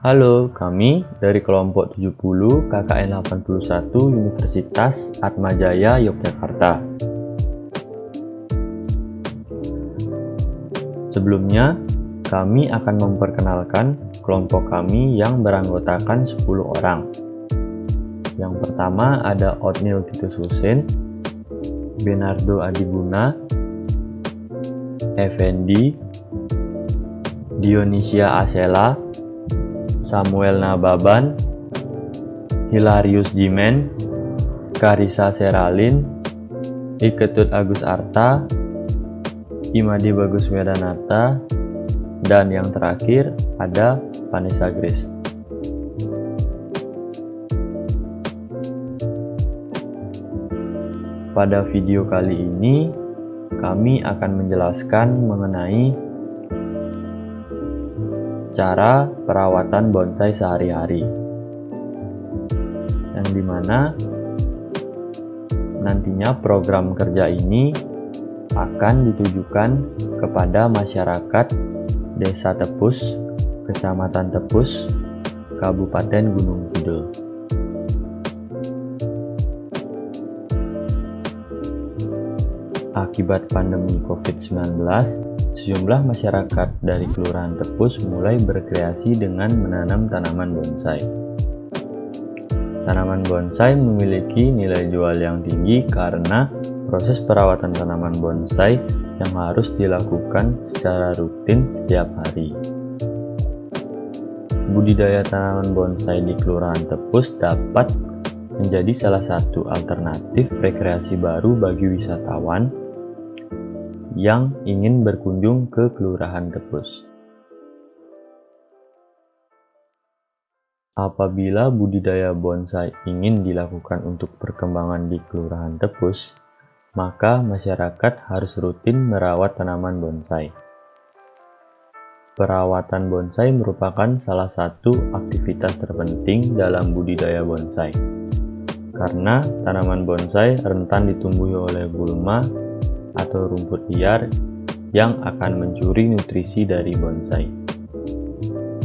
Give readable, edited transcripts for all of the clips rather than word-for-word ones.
Halo, kami dari kelompok 70 KKN 81 Universitas Atmajaya Yogyakarta. Sebelumnya, kami akan memperkenalkan kelompok kami yang beranggotakan 10 orang. Yang pertama ada Otnil Titus Husein, Benardo Adiguna, Effendi, Dionisia Asela, Samuel Nababan, Hilarius Jimen, Karissa Seralin, Iketut Agus Arta, Imadi Bagus Medanata, dan yang terakhir ada Vanessa Grace. Pada video kali ini, kami akan menjelaskan mengenai cara perawatan bonsai sehari-hari, yang dimana nantinya program kerja ini akan ditujukan kepada masyarakat Desa Tepus, Kecamatan Tepus, Kabupaten Gunung Kidul. Akibat pandemi COVID-19, sejumlah masyarakat dari Kelurahan Tepus mulai berkreasi dengan menanam tanaman bonsai. Tanaman bonsai memiliki nilai jual yang tinggi karena proses perawatan tanaman bonsai yang harus dilakukan secara rutin setiap hari. Budidaya tanaman bonsai di Kelurahan Tepus dapat menjadi salah satu alternatif rekreasi baru bagi wisatawan yang ingin berkunjung ke Kelurahan Tepus. Apabila budidaya bonsai ingin dilakukan untuk perkembangan di Kelurahan Tepus, maka masyarakat harus rutin merawat tanaman bonsai. Perawatan bonsai merupakan salah satu aktivitas terpenting dalam budidaya bonsai, karena tanaman bonsai rentan ditumbuhi oleh gulma atau rumput liar yang akan mencuri nutrisi dari bonsai.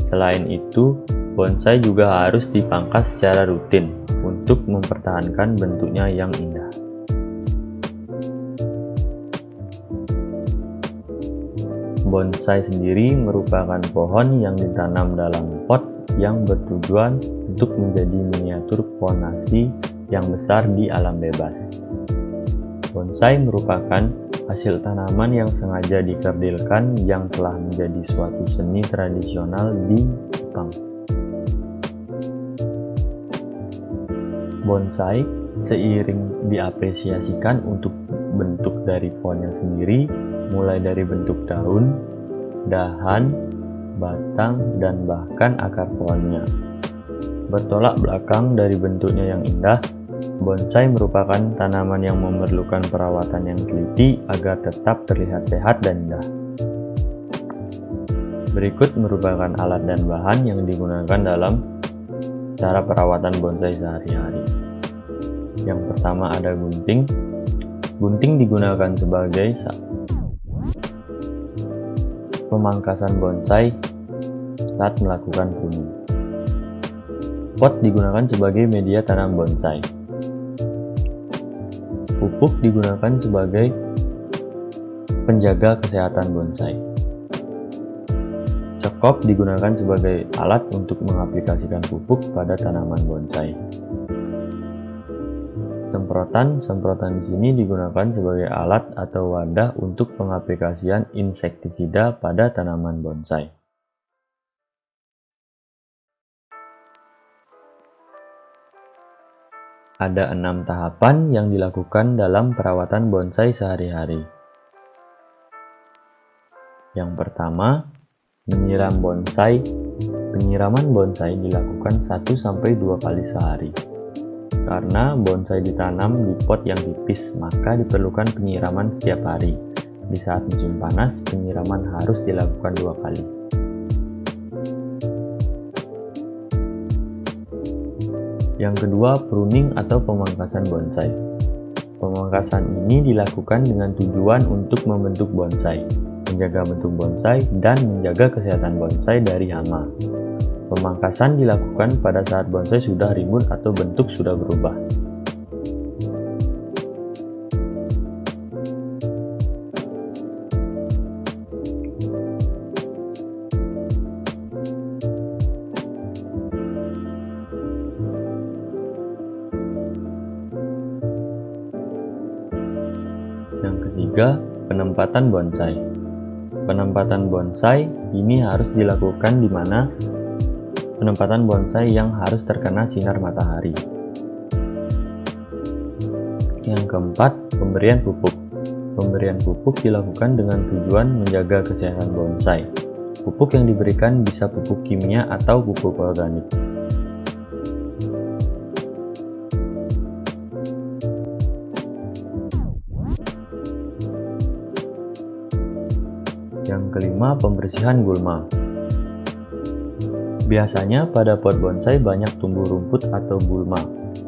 Selain itu, bonsai juga harus dipangkas secara rutin untuk mempertahankan bentuknya yang indah. Bonsai sendiri merupakan pohon yang ditanam dalam pot yang bertujuan untuk menjadi miniatur pohon nasi yang besar di alam bebas. Bonsai merupakan hasil tanaman yang sengaja dikerdilkan yang telah menjadi suatu seni tradisional di Jepang. Bonsai seiring diapresiasikan untuk bentuk dari pohonnya sendiri, mulai dari bentuk daun, dahan, batang, dan bahkan akar pohonnya. Bertolak belakang dari bentuknya yang indah, bonsai merupakan tanaman yang memerlukan perawatan yang teliti agar tetap terlihat sehat dan indah. Berikut merupakan alat dan bahan yang digunakan dalam cara perawatan bonsai sehari-hari. Yang pertama ada gunting. Gunting digunakan sebagai pemangkasan bonsai saat melakukan pruning. Pot digunakan sebagai media tanam bonsai. Pupuk digunakan sebagai penjaga kesehatan bonsai. Sekop digunakan sebagai alat untuk mengaplikasikan pupuk pada tanaman bonsai. Semprotan di sini digunakan sebagai alat atau wadah untuk pengaplikasian insektisida pada tanaman bonsai. Ada 6 tahapan yang dilakukan dalam perawatan bonsai sehari-hari. Yang pertama, menyiram bonsai. Penyiraman bonsai dilakukan 1-2 kali sehari. Karena bonsai ditanam di pot yang tipis, maka diperlukan penyiraman setiap hari. Di saat musim panas, penyiraman harus dilakukan 2 kali. Yang kedua, pruning atau pemangkasan bonsai. Pemangkasan ini dilakukan dengan tujuan untuk membentuk bonsai, menjaga bentuk bonsai, dan menjaga kesehatan bonsai dari hama. Pemangkasan dilakukan pada saat bonsai sudah rimbun atau bentuk sudah berubah. Yang ketiga, penempatan bonsai. Penempatan bonsai ini harus dilakukan di mana penempatan bonsai yang harus terkena sinar matahari. Yang keempat, pemberian pupuk. Pemberian pupuk dilakukan dengan tujuan menjaga kesehatan bonsai. Pupuk yang diberikan bisa pupuk kimia atau pupuk organik. Yang kelima, pembersihan gulma. Biasanya pada pot bonsai banyak tumbuh rumput atau gulma.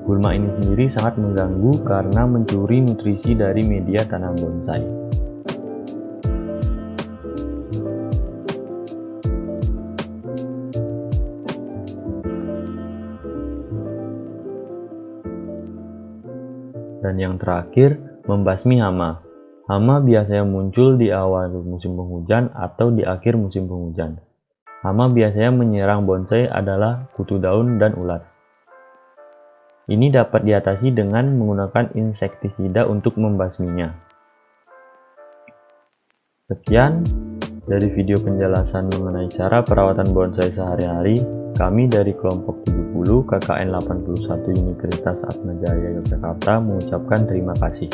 Gulma ini sendiri sangat mengganggu karena mencuri nutrisi dari media tanam bonsai. Dan yang terakhir, membasmi hama. Hama biasanya muncul di awal musim penghujan atau di akhir musim penghujan. Hama biasanya menyerang bonsai adalah kutu daun dan ulat. Ini dapat diatasi dengan menggunakan insektisida untuk membasminya. Sekian dari video penjelasan mengenai cara perawatan bonsai sehari-hari. Kami dari kelompok 70 KKN 81 Universitas Atmajaya Yogyakarta mengucapkan terima kasih.